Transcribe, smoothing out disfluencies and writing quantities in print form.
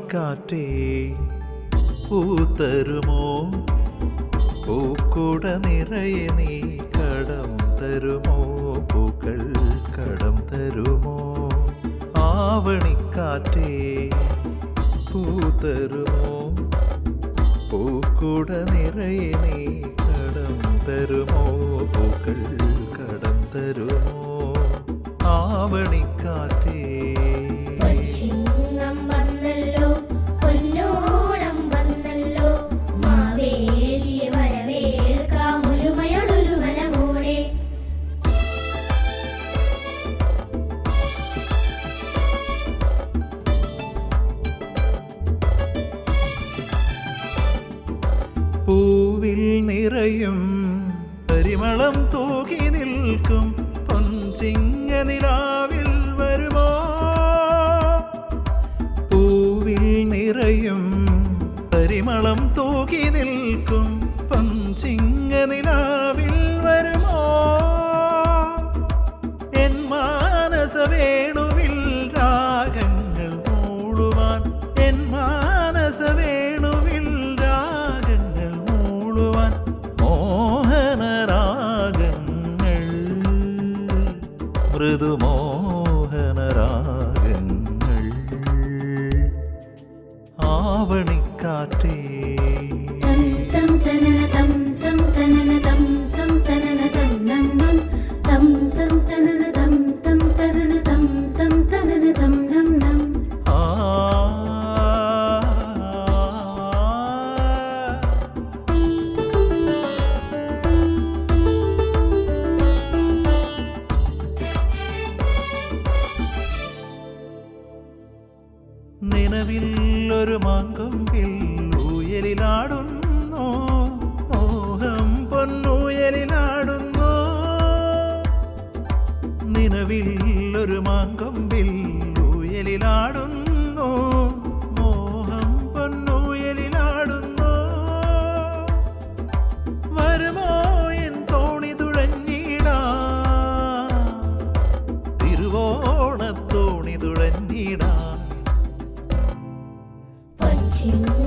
ആവണിക്കാറ്റേ പൂത്തരുമോ പൂക്കുട നിറയെ നീ കടം തരുമോ പൂക്കൾ കടം തരുമോ ആവണിക്കാറ്റേ പൂത്തരുമോ പൂക്കുട നിറയെ നീ കടം തരുമോ പൂക്കൾ കടം തരുമോ ആവണിക്കാറ്റേ ചിങ്ങം വന്നല്ലോ പൊന്നോണം വന്നല്ലോ മാവേലിയെ വരവേൽക്കാം ഒരുമയോടൊരു മനമോടെ. പൂവിൽ നിറയും പരിമളം തൂകി നിൽക്കും പൊൻചിങ്ങ നിലാവിൽ വരുമോ പൂവിൽ നിറയും പരിമളം തൂകി നിൽക്കും പൊൻചിങ്ങ നിലാവിൽ വരുമോ എൻ മാനസ വേണുവിൽ രാഗങ്ങൾ മൂളുവാൻ എൻ മാനസ വേണുവിൽ രാഗങ്ങൾ മൂളുവാൻ മോഹനരാഗങ്ങൾ മൃദുമോഹനരാഗങ്ങൾ ആവണിക്കാറ്റേ തം തനന തം തം തനന തം തം തനന തം നം നം തം തം തനന തം തം തനന തം തം തനന തം നം നം. ആ നിലവിൽ ഒരു മാങ്കൊമ്പിൽ ഊയലിലാടുന്നു മോഹം പൊന്നുയലിലാടുന്നു നിലവിൽ ഒരു മാങ്കൊമ്പിൽ ഊയലിലാടുന്നു മോഹം പൊന്നുയലിലാടുന്നു വരുമോ എൻ തോണി തുഴഞ്ഞിടാ തിരുവോണത്തോണി തുഴഞ്ഞിടാ ചിങ്ങം